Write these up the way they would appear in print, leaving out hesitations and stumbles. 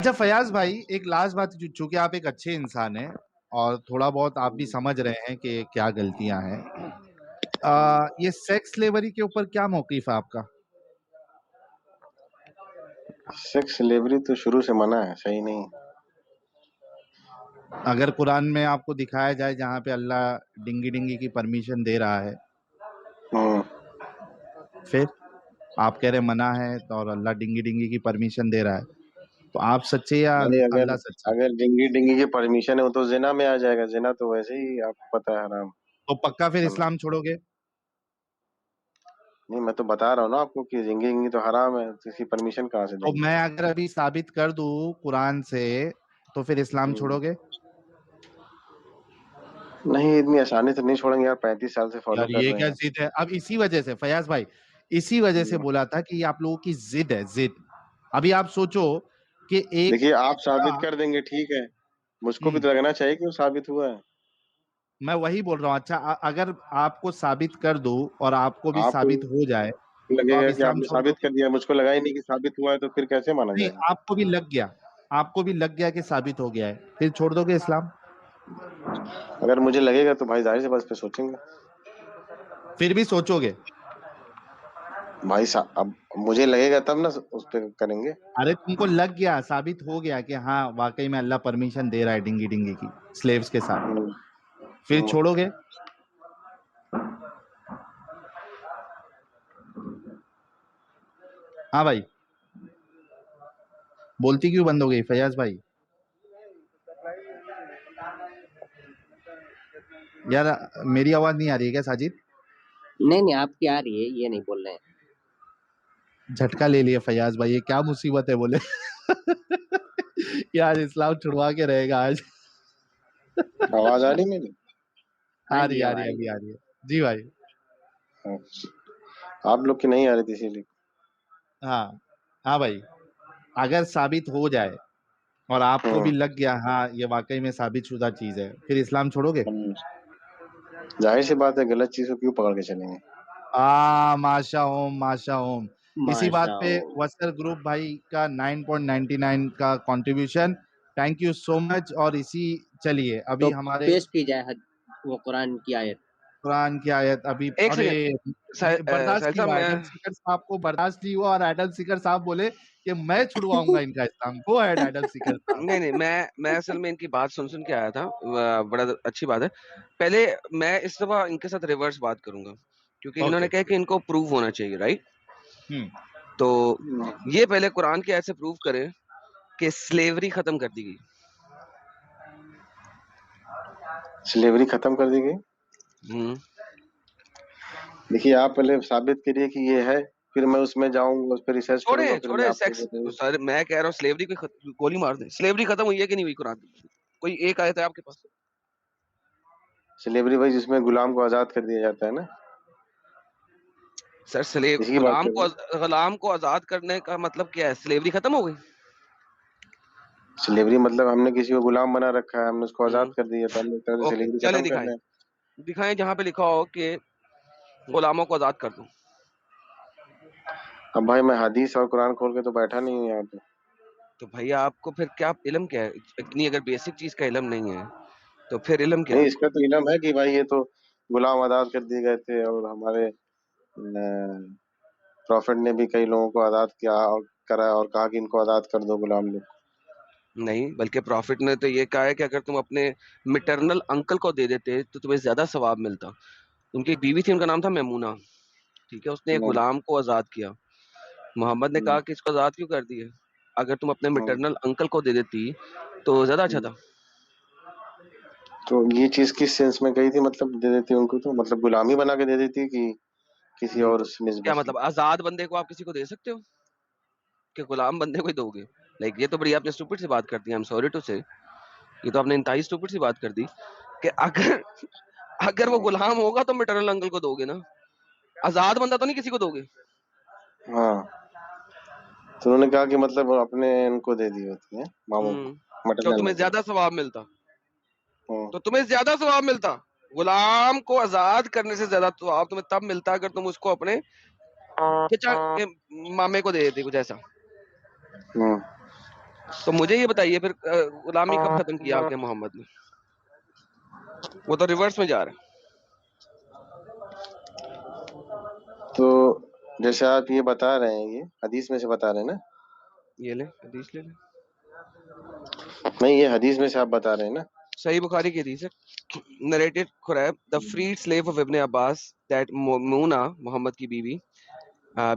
अच्छा फयाज भाई, एक लास्ट बात, चूंकि आप एक अच्छे इंसान हैं और थोड़ा बहुत आप भी समझ रहे हैं कि क्या गलतियां हैं, ये सेक्स स्लेवरी के ऊपर क्या मौकीफ है आपका? सेक्स स्लेवरी तो शुरू से मना है, सही नहीं। अगर कुरान में आपको दिखाया जाए जहां पे अल्लाह डिंगी डिंगी की परमिशन दे रहा है, हम्म। फिर आप कह रहे मना है तो और अल्लाह डिंगी डिंगी की परमिशन दे रहा है, तो आप सच्चे या भाई अगर अल्लाह सच्चा? अगर डिंगी डिंगी की परमिशन है वो तो जिना में आ जाएगा। जिना तो वैसे ही आपको पता है हराम। तो पक्का फिर मना। इस्लाम छोड़ोगे? नहीं, मैं तो बता रहा हूँ ना आपको कि डिंगी डिंगी तो हराम है, तो इसकी परमिशन कहाँ से तो देंगे। मैं अगर अभी साबित कर दूं कुरान से, तो फिर इस्लाम हम्म। छोड़ोगे? नहीं, इतनी आसानी से नहीं छोड़ेंगे यार, 35 साल से फॉलो यार कर ये रहे क्या हैं। जिद है? अब इसी वजह से फयाज भाई, इसी वजह से हम्म। बोला था कि ये आप लोगों की जिद है, जिद। अभी आप सोचो कि एक देखिए, आप साबित बच्चा। कर देंगे ठीक है, मुझको भी हम्म, तो लगना चाहिए कि वो साबित हुआ है। मैं वही बोल रहा हूँ। अच्छा, अगर आपको साबित कर दो और आपको भी आपको साबित हो जाए, तो आप लगेगा कि इस्लाम आपने छोड़ साबित दोगे? कर दिया, मुझको लगा ही नहीं कि साबित हुआ है, तो फिर कैसे माना नहीं, जाएगा। आपको भी लग गया, आपको भी लग गया कि साबित हो गया है, फिर छोड़ दोगे इस्लाम? अगर मुझे लगेगा तो भाई जाहिर सी बात पे सोचेंगे। फिर भी सोचोगे? भाई साहब, अब मुझे लगेगा तब ना उस पर करेंगे। अरे तुमको लग गया, साबित हो गया कि हाँ वाकई में अल्लाह परमिशन दे रहा है डिंगी डिंगी की स्लेव्स के साथ, हम्म। फिर हम्म। छोड़ोगे? हाँ भाई, बोलती क्यों बंद हो गई फयाज भाई? यार मेरी आवाज नहीं आ रही है क्या साजिद? नहीं नहीं, आपकी आ रही है, ये नहीं बोल रहे हैं। झटका ले लिए फयाज भाई, ये क्या मुसीबत है बोले। यार इस्लाम छुड़वा के रहेगा आज। आवाज आ रही मेरी? हाँ आ रही जी, आ अब रही आ रही अभी है। आ रही है। जी भाई। अच्छा, आप लोग की नहीं आ रही थी इसीलिए। हाँ हाँ भाई, अगर साबित हो जाए और आपको भी हम्म। लग गया हाँ ये वाकई में साबित शुदा चीज है, फिर इस्लाम छोड़ोगे? हम्म। जाहिर सी बात है, गलत चीज को क्यों पकड़ के चलेंगे। माशा ओम माशा ओम। इसी बात पे माशाओ। वस्त्र ग्रुप भाई का 9.99 का contribution, thank you so much. और इसी, चलिए तो अभी हमारे पेश की जाए वो कुरान की आयत। कुरान की आयत अभी, एक अरे सेकंड। बर्दाश्त साहिल नहीं साहब, हुआ, मैं एडम सीकर साहब को बर्दाश्त नहीं हुआ और एडम सीकर साहब बोले कि मैं छुड़वाऊंगा इनका इस्लाम। गो अहेड एडम सीकर साहब। नहीं नहीं, मैं असल में इनकी बात सुन सुन के आया था। बड़ा अच्छी बात है। पहले मैं इस दफा इनके साथ रिवर्स बात करूंगा, क्योंकि इन्होंने ओके। कहा कि इनको प्रूव होना चाहिए, राइट? हम्म। तो ये पहले कुरान की आयत से प्रूव करें कि स्लेवरी खत्म कर दी गई। स्लेवरी खत्म कर दी गई? हम्म। देखिए, आप पहले साबित करिए कि ये है, फिर मैं उसमें जाऊंगा, उस पर रिसर्च करूंगा, छोड़े फिर मैं छोड़े आपको सेक्स। बताऊंगा। सर मैं कह रहा हूँ स्लेवरी को गोली मार दे। स्लेवरी खत्म हुई है कि नहीं हुई कुरान में? कोई एक आयत है आपके पास? स्लेवरी भाई जिसमें गुलाम को आजाद कर दिया जाता है ना, सर स्लेव इसी की बात कर रहे हैं। गुलाम को आजाद करने का मतलब क्या है? स्लेवरी खत्म हो गई? स्लेवरी मतलब हमने किसी को गुलाम बना रखा है, हमने उसको आजाद हम्म। कर दिया, तो हमने एक तरह से ओके, स्लेवरी चले खत्म कर दिखाएं। रहे हैं। दिखाएं जहां पे लिखा हो कि गुलामों को आजाद कर दो। अब भाई मैं हदीस और कुरान खोल के तो बैठा नहीं हूँ यहाँ पे। तो भैया आपको फिर क्या इल्म क्या है? इतनी अगर बेसिक चीज का इल्म नहीं है तो फिर इल्म क्या है नहीं, आपको? इसका तो इलम है कि भाई ये तो गुलाम आजाद कर दिए गए थे, और हमारे प्रॉफिट ने भी कई लोगों को आजाद किया और करा, और कहा कि इनको आजाद कर दो गुलाम लोग। नहीं, बल्कि प्रॉफिट ने तो ये कहा है कि अगर तुम अपने मिटरनल अंकल को दे देते तो तुम्हें ज्यादा सवाब मिलता। उनकी एक बीवी थी, उनका नाम था मैमूना। ठीक है, उसने एक हम्म। गुलाम को आजाद किया। मोहम्मद ने हम्म। कहा कि इसको आजाद क्यों कर दिए? अगर तुम अपने हम्म। मिटरनल अंकल को दे देती तो ज्यादा अच्छा हम्म। था। तो ये चीज किस सेंस में कही थी, मतलब दे देती उनको, तो मतलब गुलामी बना के दे देती कि किसी और क्या निस्बत से? मतलब, आजाद बंदे को आप किसी को दे सकते हो कि गुलाम बंदे को ही दोगे? लाइक ये तो बड़ी आपने स्टूपिड सी बात कर दी। आई एम सॉरी टू से, ये तो आपने इंतहाई स्टूपिड सी बात कर दी कि अगर अगर वो गुलाम होगा तो मिटरनल अंकल को दोगे ना, आजाद बंदा तो नहीं किसी को दोगे। हाँ, तो उन्होंने कहा कि मतलब अपने इनको दे दी होती है, मामू को, तो मटरनल तुम्हें अंकल ज्यादा सवाब मिलता। को। तो तुम्हें ज्यादा सवाब मिलता। गुलाम को आजाद करने से ज्यादा सवाब तुम्हें तब मिलता अगर तुम उसको अपने चचा के मामे को दे देते, कुछ ऐसा। हम्म। तो मुझे ये बताइए फिर गुलामी कब खत्म किया आपके मोहम्मद ने? वो तो रिवर्स में जा रहा है। तो जैसे आप ये बता रहे हैं, ये हदीस में से बता रहे हैं ना? ये ले हदीस ले ले। नहीं, ये हदीस में से आप बता रहे हैं ना? सही बुखारी की हदीस है। Narrated Khurayb, the freed slave of Ibn Abbas, that Muna, Mohammad की बीवी,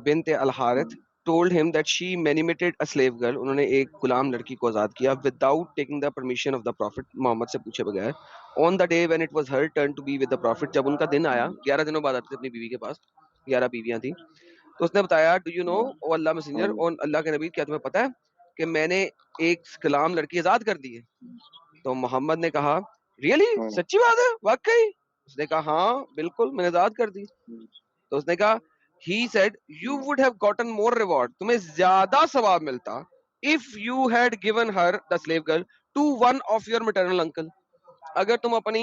bint अल-हारिथ, told him that she manumitted a slave girl. उन्होंने एक गुलाम लड़की को आजाद किया without taking the permission of the prophet, Mohammad से पूछे बगैर. On the day when it was her turn to be with the prophet, जब उनका दिन आया, 11 दिनों बाद आते थे अपनी बीवी के पास, 11 बीवियां थी, तो उसने बताया, do you know, ओ अल्लाह मैसेंजर, और अल्लाह के नबी, क्या तुम्हें पता है कि मैंने एक गुलाम लड़की आजाद कर दी है? तो मोहम्मद ने कहा, रियली, सच्ची बात है, वाकई? उसने कहा, हाँ बिल्कुल, मैंने आजाद कर दी। तो उसने कहा, he said, you would have gotten more reward, तुम्हें ज्यादा सवाब मिलता, if you had given her, the slave girl, to one of your maternal uncle, अगर तुम अपनी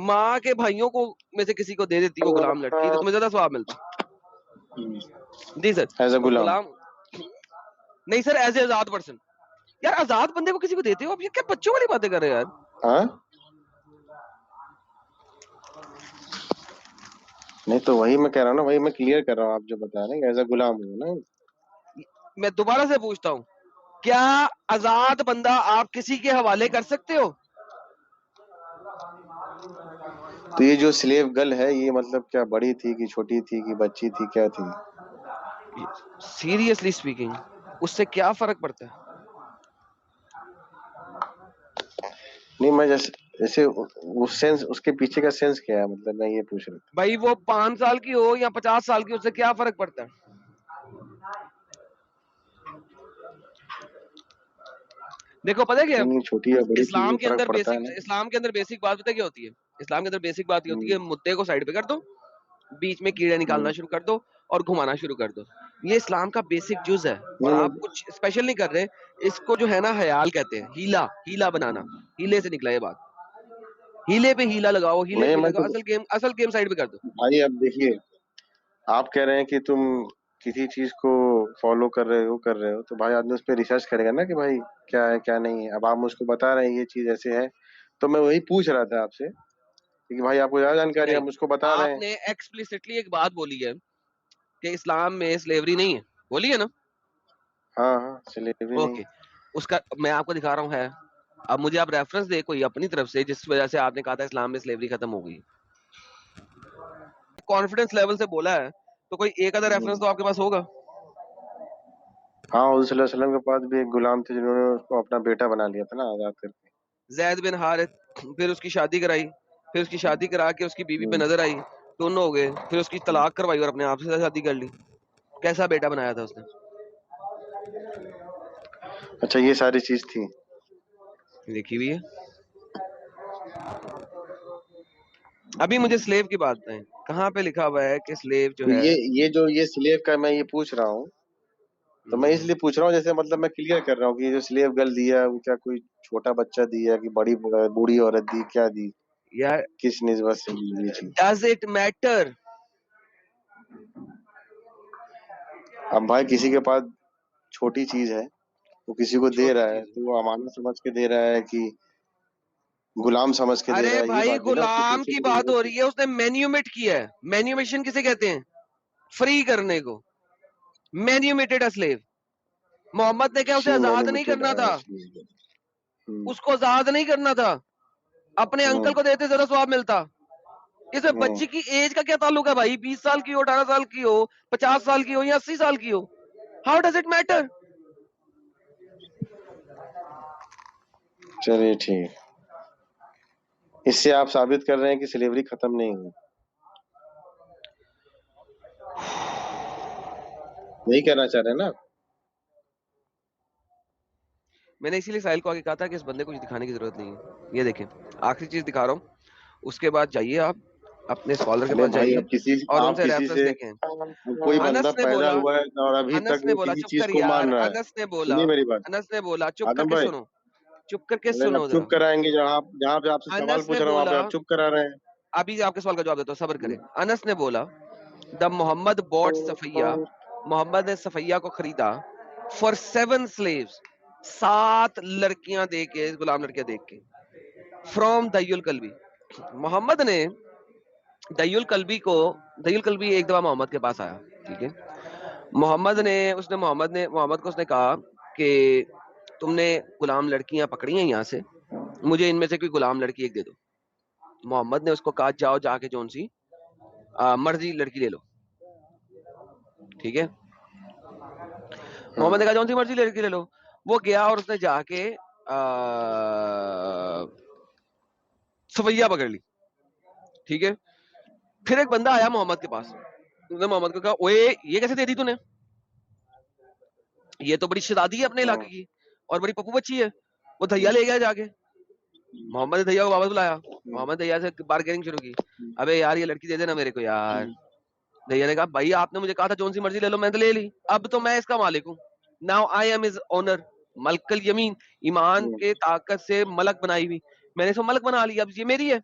माँ के भाइयों को में से किसी को दे देती वो गुलाम लड़की, तो तुम्हें ज्यादा सवाब मिलता। जी सर, एज अ तो गुलाम। गुलाम नहीं सर, एज ए आजाद पर्सन। यार आजाद बंदे को किसी को देते हो आप, ये क्या बच्चों वाली बातें कर रहे हो यार? हाँ, नहीं तो वही मैं कह रहा हूँ ना, वही मैं क्लियर कर रहा हूँ, आप जो बता रहे हैं एज अ गुलाम हो ना। मैं दोबारा से पूछता हूँ, क्या आजाद बंदा आप किसी के हवाले कर सकते हो? तो ये जो स्लेव गर्ल है, ये मतलब क्या बड़ी थी कि छोटी थी कि बच्ची थी, क्या थी? सीरियसली स्पीकिंग, उससे क्या फर्क पड़ता है? नहीं, मैं जैसे उस सेंस, उसके पीछे का सेंस क्या है, मतलब मैं ये पूछ रहा था। भाई वो 5 साल की हो या 50 साल की, उससे क्या फर्क पड़ता है? देखो पता है क्या, छोटी या बड़ी थी, इस्लाम के फर्क अंदर पड़ता है बेसिक, ना। इस्लाम के अंदर बेसिक बात पता है क्या होती है? इस्लाम के अंदर बेसिक बात ये होती है, मुद्दे को साइड पे कर दो, बीच में कीड़े निकालना शुरू कर दो और घुमाना शुरू कर दो। ये इस्लाम का बेसिक जुज है, और आप कुछ स्पेशल नहीं कर रहे। इसको जो है ना हयाल कहते हैं, हीला, हीला बनाना, हीले से निकला ये बात। हीले पे हीला लगाओ, हीले पे लगाओ, असल गेम साइड पे कर दो। भाई अब देखिए, आप कह रहे हैं कि तुम किसी चीज को फॉलो कर रहे हो, तो भाई आदमी उस पर रिसर्च करेगा ना कि भाई क्या है क्या नहीं है। अब आप मुझको बता रहे हैं ये चीज ऐसे है, तो मैं वही पूछ रहा था आपसे कि भाई आपको ज्यादा जानकारी है, आप मुझको बता रहे हैं। आपने एक्सप्लिसिटली एक बात बोली है कि इस्लाम में स्लेवरी नहीं है, बोली है ना? हाँ, स्लेवरी नहीं। ओके, उसका मैं आपको दिखा रहा हूँ है। अब मुझे आप रेफरेंस दे कोई अपनी तरफ से, जिस वजह से आपने कहा था इस्लाम में स्लेवरी खत्म हो गई। कॉन्फिडेंस लेवल से बोला है, तो कोई एक आधा रेफरेंस तो आपके पास होगा। हाँ, हुज़ूर सल्लल्लाहु अलैहि वसल्लम के पास भी एक गुलाम थे जिन्होंने उसको अपना बेटा बना लिया था ना, आजाद करके। जैद बिन हारिथ, फिर उसकी शादी कराई, फिर उसकी शादी करा के उसकी बीवी पे नजर आई, दोनों हो गए, फिर उसकी तलाक करवाई और अपने आप से शादी कर ली। कैसा बेटा बनाया था उसने? अच्छा, ये सारी चीज थी, लिखी हुई है। अभी मुझे स्लेव की बात है, कहाँ पे लिखा हुआ है कि स्लेव जो है? ये स्लेव का मैं ये पूछ रहा हूँ, तो मैं इसलिए पूछ रहा हूँ, जैसे मतलब मैं क्लियर कर रहा हूँ कि ये जो स्लेव गर्ल दिया है, वो क्या कोई छोटा बच्चा दिया कि बड़ी बूढ़ी औरत दी, क्या दी, यार किस निस्बत से दी ये चीज? Does it matter? अब भाई किसी के पास छोटी चीज है, वो किसी को दे रहा है, तो वो अमानत समझ के दे रहा है कि गुलाम समझ के दे रहा अरे है, ये भाई बात भी ना उसके गुलाम पीछे की की बात रीजन हो थी। रही है, उसने मैन्यूमेट किया है। मैन्यूमेशन किसे कहते हैं? फ्री करने को मैन्यूमेटेड अ स्लेव। मोहम्मद ने क्या उसे शी आजाद नहीं मैनिपुलेटेड करना था, हम्म उसको आजाद नहीं करना था, अपने अंकल को देते जरा स्वाब मिलता। इसमें बच्ची की एज का क्या ताल्लुक है भाई? 20 साल की हो, 18 साल की हो, 50 साल की हो या 80 साल की हो, हाउ डज इट मैटर? चलिए ठीक, इससे आप साबित कर रहे हैं कि स्लेवरी खत्म नहीं हुई, यही कहना चाह रहे हैं ना? मैंने इसीलिए साहिल को आगे कहा था कि इस बंदे को कुछ दिखाने की जरूरत नहीं है। ये देखें, आखिरी चीज दिखा रहा हूँ, उसके बाद जाइए आप अपने स्कॉलर के अरे पास भाई, जाइए और आप उनसे किसी रेफरेंस से देखें। कोई बंदा अनस ने पैदा बोला, हुआ है और अभी अनस तक ने वो बोला, किसी चुप चीज कर को यार, मान रहा है। अनस ने बोला, सुनिए मेरी बात, अनस ने बोला, चुप आदम करके भाई। सुनो, चुप करके अरे सुनो अब जरा। चुप कराएंगे, जहाँ पे आपसे सवाल अनस पूछ ने रहा हूँ वहां पे बोला, आप चुप करा रहे हैं। अभी आपके सवाल का जवाब देता हूँ, सब्र करें। अनस ने बोला, द मोहम्मद बॉट सफैया, मोहम्मद ने सफैया को खरीदा फॉर 7 स्लेव्स, 7 लड़कियां दे के, गुलाम लड़कियां देख के, फ्रॉम दय्युल कल्बी। मोहम्मद ने दय्युल कल्बी एक दफा मोहम्मद के पास आया, ठीक है। मोहम्मद को उसने कहा कि तुमने गुलाम लड़कियां पकड़ी हैं यहाँ से, मुझे इनमें से कोई गुलाम लड़की एक दे दो। मोहम्मद ने उसको कहा जाओ जाके जोन सी मर्जी लड़की ले लो, ठीक है। मोहम्मद ने कहा जोन सी मर्जी लड़की ले लो। वो गया और उसने जाके सवैया पकड़ ली, ठीक है। फिर एक बंदा आया मोहम्मद के पास, उसने मोहम्मद को कहा ओए ये कैसे दे दी तूने, ये तो बड़ी शरादी है अपने इलाके की और बड़ी पप्पू बच्ची है। वो धैया ले गया जाके, मोहम्मद ने धैया को वापस बुलाया, मोहम्मद धैया से बार्गेनिंग शुरू की, अबे यार ये लड़की दे देना मेरे को यार। धैया ने कहा भाई आपने मुझे कहा था जोन सी मर्जी ले लो, मैंने तो ले ली, अब तो मैं इसका मालिक हूँ, now I am his owner. मलकल यमीन, ईमान के ताकत से मलक बनाई हुई, मैंने इसको मलक बना लिया, अब ये मेरी है।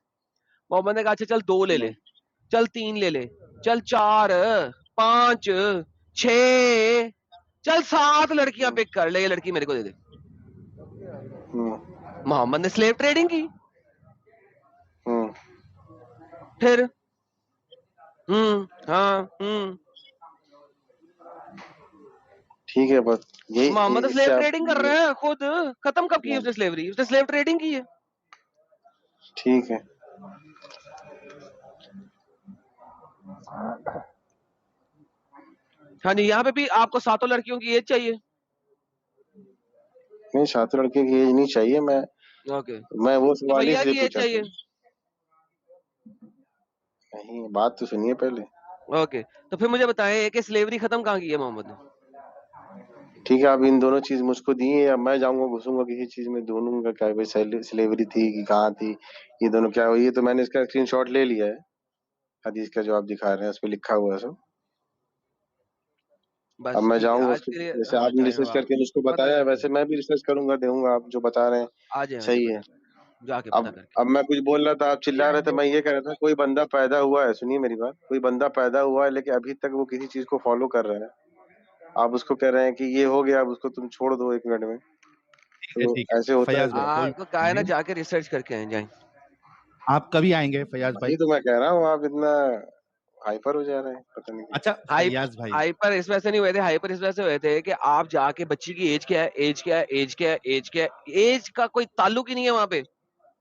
मोहम्मद ने कहा अच्छा चल 2 ले ले, चल 3 ले ले, चल 4 5 6 चल 7 लड़कियां पिक कर ले, ये लड़की मेरे को दे दे। मोहम्मद ने स्लेव ट्रेडिंग की। फिर हाँ ठीक है, बस ये मोहम्मद इससे स्लेव आप ट्रेडिंग कर रहे हैं खुद। खत्म कब की उसने स्लेवरी, उसने स्लेव ट्रेडिंग की है। ठीक है। हाँ जी, यहाँ पे भी आपको 7 लड़कियों की एज चाहिए। नहीं, 7 लड़के की एज नहीं चाहिए, ओके, मैं वो तो सवाल भैया इसलिए की एज पूछा चाहिए। नहीं, बात तो सुनिए पहले। ओके, तो फिर मुझे बताएं कि स्लेवरी खत्म कहाँ की है मोहम्मद ने। ठीक है, आप इन दोनों चीज मुझको दिए, अब मैं जाऊंगा घुसूंगा किसी चीज में ढूंढूंगा क्या भाई स्लेवरी थी कि कहाँ थी, ये दोनों क्या हुई। ये तो मैंने इसका स्क्रीनशॉट ले लिया है, हदीस का जो आप दिखा रहे हैं उसमें लिखा हुआ है सब। बस अब मैं ठीक है, जाऊंगा आज उसको, के लिए जैसे हाँ आपने जाए रिसर्च करके मुझको पता बताया, करके वैसे मैं भी रिसर्च करूंगा, दूंगा आप जो बता रहे हैं आ जाए, हाँ जी सही पता है। जाके पता अब करके। अब मैं कुछ बोल रहा था, आप चिल्ला रहे थे, मैं ये कह रहा था कोई बंदा पैदा हुआ है, सुनिए मेरी बात, कोई बंदा पैदा हुआ है लेकिन अभी तक वो किसी चीज को फॉलो कर रहा है, आप उसको कह रहे हैं कि ये हो गया अब उसको तुम छोड़ दो 1 मिनट में, तो ठीक है, ऐसे होता है फयाज क्या? भाई कोई आपको कहा है ना जाके रिसर्च करके आए जाए। आप कभी आएंगे फयाज भाई? वही तो मैं कह रहा हूँ, आप इतना हाइपर हो जा रहे हैं, पता नहीं क्यों। अच्छा हाइप फयाज भाई, हाइपर इस वजह से नहीं हुए थे, हाइपर इस वजह से हुए थे कि आप जाके बच्ची की एज क्या है, एज क्या है, एज क्या है, एज क्या है, एज का कोई ताल्लुक ही नहीं है वहां पे,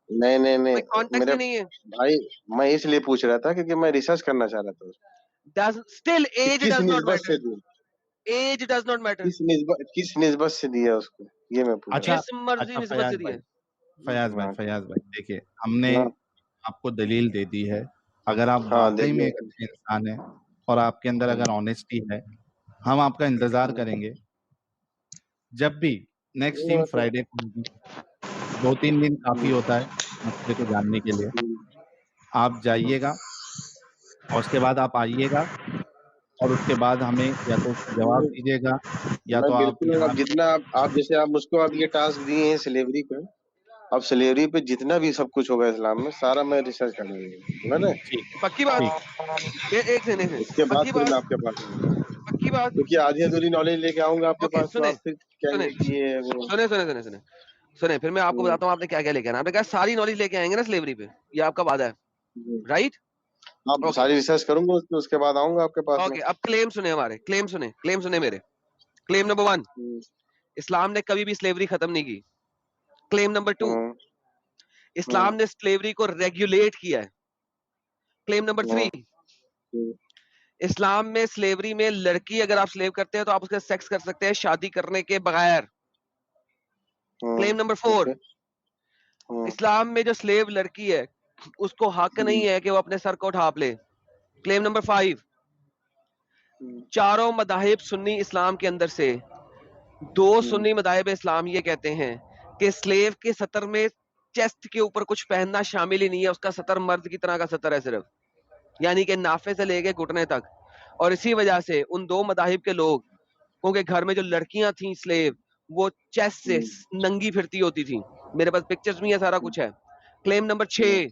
नहीं नहीं कोई नहीं, कॉन्टेक्स्ट मेरे ही नहीं है। भाई, मैं इसलिए पूछ रहा था क्योंकि मैं रिसर्च करना चाह रहा था स्टिल कि एज किस डज नॉट निस्बत से मैटर, दी, एज डज नॉट मैटर, किस निस्बत से दिया उसको, ये मैं पूछ रहा अच्छा जिस मर्जी अच्छा निस्बत से दिया है। हूँ। फयाज भाई देखिए, हमने हाँ आपको दलील दे दी है। अगर आप हाँ, वाकई में देखिए। एक अच्छे इंसान हैं और आपके अंदर अगर ऑनेस्टी है, हम आपका इंतजार करेंगे। जब भी नेक्स्ट टीम फ्राइडे को होगी, 2-3 दिन काफी होता है मसले को जानने के लिए। आप जाइएगा और उसके बाद आप आइएगा और उसके बाद हमें या तो उसका जवाब दीजिएगा या मैं तो आप बिल्कुल, यहाँ आप जितना आप जैसे आप मुझको आप ये टास्क दिए हैं स्लेवरी पे, अब स्लेवरी पे जितना भी सब कुछ होगा इस्लाम में सारा मैं रिसर्च कर लूंगा, है ना? ठीक पक्की ठीक बात, एक सेकंड, उसके बाद पक्की फिर मैं बात, आपके पास आऊंगा, पक्की बात। क्योंकि आधी अधूरी नॉलेज लेके आऊंगा आपके ओके पास तो सुने आप फिर सुने कहेंगे कि ये वो। सुने सुने सुने सुने सुने फिर मैं आपको बताता हूँ आपने क्या क्या लेके आना। आपने कहा सारी नॉलेज लेके आएंगे ना स्लेवरी पे, ये आपका वादा है, राइट? आप ओके सारी रिसर्च करूंगा उसके बाद आऊंगा आपके पास में। ओके, अब क्लेम सुने हमारे, क्लेम सुने मेरे। क्लेम नंबर 1, इस्लाम ने कभी भी स्लेवरी खत्म नहीं की। क्लेम नंबर 2, इस्लाम ने स्लेवरी को रेगुलेट किया है। क्लेम नंबर 3, इस्लाम में स्लेवरी में लड़की अगर आप स्लेव करते हैं तो आप उसका सेक्स कर सकते हैं शादी करने के बगैर। क्लेम नंबर 4, इस्लाम में जो स्लेव लड़की है उसको हक नहीं है कि वो अपने सर को ढांप ले। क्लेम नंबर 5, चारों मदाहिब सुन्नी इस्लाम के अंदर से 2 सुन्नी मदाहिब इस्लाम ये कहते हैं कि स्लेव के सतर में चेस्ट के ऊपर कुछ पहनना शामिल ही नहीं है, उसका सतर मर्द की तरह का सतर है सिर्फ, यानी कि नाफे से लेके घुटने तक। और इसी वजह से उन 2 मदाहिब के लोग, क्योंकि घर में जो लड़कियां थी स्लेव, वो चेस्ट से नंगी फिरती होती थी, मेरे पास पिक्चर्स भी है, सारा कुछ है। क्लेम नंबर 6,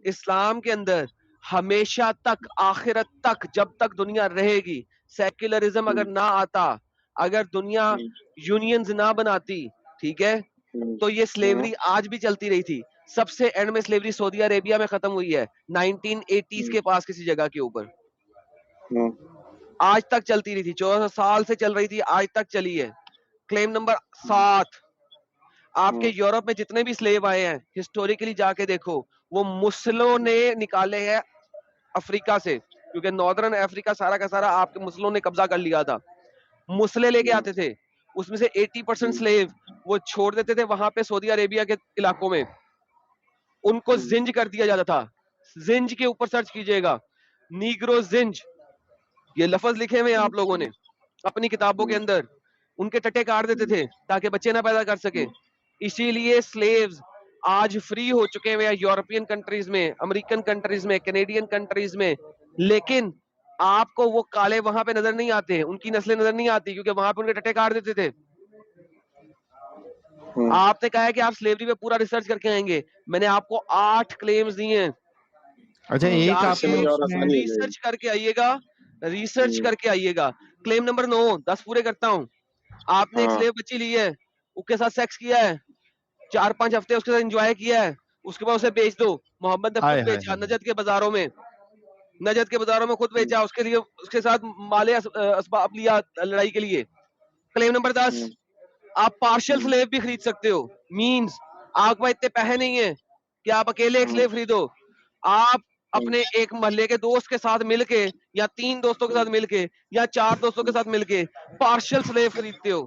इस्लाम के अंदर हमेशा तक, आखिरत तक, जब तक दुनिया रहेगी, सेक्युलरिज्म अगर ना आता, अगर दुनिया यूनियंस ना बनाती, ठीक है, तो ये स्लेवरी आज भी चलती रही थी। सबसे एंड में स्लेवरी सऊदी अरेबिया में खत्म हुई है 1980s के पास किसी जगह के ऊपर। आज तक चलती रही थी, 1400 साल से चल रही थी, आज तक चली है। क्लेम नंबर 7, आपके यूरोप में जितने भी स्लेव आए हैं हिस्टोरिकली जाके देखो, वो मुस्लिमों ने निकाले हैं अफ्रीका से, क्योंकि नॉर्दर्न अफ्रीका सारा का सारा आपके मुस्लिमों ने कब्जा कर लिया था। मुस्लिम लेके आते थे, उसमें से 80% स्लेव वो छोड़ देते थे वहां पे सऊदी अरेबिया के इलाकों में, उनको जिंज कर दिया जाता था। जिंज के ऊपर सर्च कीजिएगा, नीग्रो जिंज, ये लफ्ज लिखे हुए हैं आप लोगों ने अपनी किताबों के अंदर। उनके टट्टे काट देते थे ताकि बच्चे ना पैदा कर सके। इसीलिए स्लेव्स आज फ्री हो चुके हैं यूरोपियन कंट्रीज में, अमेरिकन कंट्रीज में, कैनेडियन कंट्रीज में, लेकिन आपको वो काले वहां पे नजर नहीं आते, उनकी नस्लें नजर नहीं आती, क्योंकि वहां पे उनके टट्टे काट देते थे। आपने कहा है कि आप स्लेवरी पे पूरा रिसर्च करके आएंगे, मैंने आपको 8 क्लेम्स दिए हैं। अच्छा, एक आपने रिसर्च करके आइएगा, रिसर्च करके आइएगा। क्लेम नंबर 9, 10 पूरे करता हूं। आपने एक स्लेव बच्ची ली है, उसके साथ सेक्स किया है, 4-5 हफ्ते उसके साथ एंजॉय किया है, उसके बाद उसे बेच दो। मोहम्मद ने खुद बेचा नजद के बाजारों में, नजद के बाजारों में खुद बेचा, उसके लिए उसके साथ माले असबाब लिया लड़ाई के लिए। क्लेम नंबर 10, आप पार्शियल स्लेव भी खरीद सकते हो। मींस आपके पास इतने पैसे नहीं है कि आप अकेले एक स्लेव खरीदो, आप अपने एक मोहल्ले के दोस्त के साथ मिलके, या 3 दोस्तों के साथ मिलके, या 4 दोस्तों के साथ मिलके पार्शियल स्लेव खरीदते हो,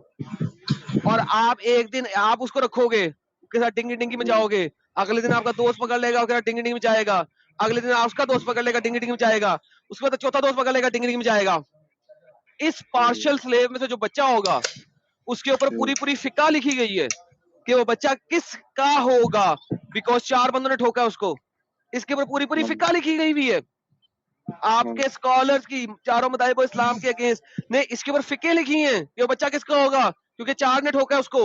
और आप एक दिन आप उसको रखोगे, उसके साथ डिंगी डिंगी मचाओगे, अगले दिन आपका दोस्त पकड़ लेगा, उसके साथ डिंगी डिंगी मचाएगा, अगले दिन आप उसका दोस्त पकड़ लेगा, डिंगी डिंगी मचाएगा, उसके बाद चौथा दोस्त पकड़ लेगा, डिंगी डिंगी मचाएगा। इस पार्शियल स्लेव में से जो बच्चा होगा, उसके ऊपर पूरी पूरी फिका लिखी गई है कि वो बच्चा किसका होगा, बिकॉज 4 बंदों ने ठोका उसको। इसके ऊपर पूरी पूरी फिका लिखी गई हुई है। आपके स्कॉलर्स की, चारों मदाहिब इस्लाम के अगेंस्ट ने इसके ऊपर फिके लिखी हैं कि वो बच्चा किसका होगा, क्योंकि 4 ने ठोका उसको।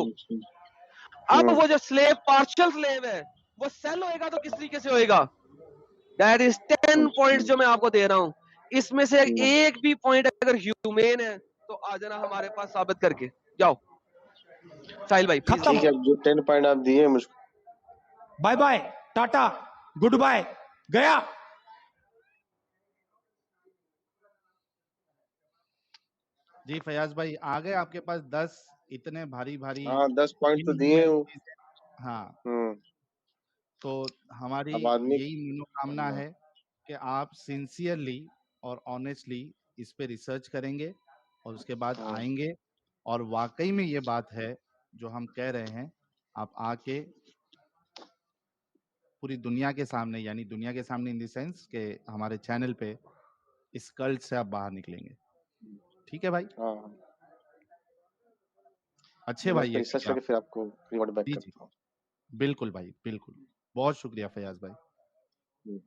अब वो जो स्लेव पार्शियल स्लेव है, वो सेल होएगा तो किस तरीके से होएगा? दैट इज 10 पॉइंट्स जो मैं आपको दे रहा हूं, इसमें से एक भी पॉइंट अगर ह्यूमेन है तो आ जाना हमारे पास साबित करके जाओ। साहिल भाई ठीक है, जो 10 पॉइंट आप दिए मुझको, bye bye, tata, good bye, गया। जी फयाज भाई, आ गए आपके पास 10 इतने भारी भारी। हाँ 10 पॉइंट तो दिए हूँ। हाँ, तो हमारी अब आदमी यही मनोकामना है कि आप सिंसियरली और ऑनेस्टली इस पे रिसर्च करेंगे और उसके बाद आएंगे, और वाकई में ये बात है जो हम कह रहे हैं, आप आके पूरी दुनिया के सामने, यानी दुनिया के सामने इन द सेंस के हमारे चैनल पे इस कल्ट से आप बाहर निकलेंगे। ठीक है भाई? अच्छे भाई, ये रिसर्च करके फिर आपको रिवर्ट बैक जी करता हूँ। बिल्कुल भाई, बिल्कुल। बहुत शुक्रिया फयाज भाई।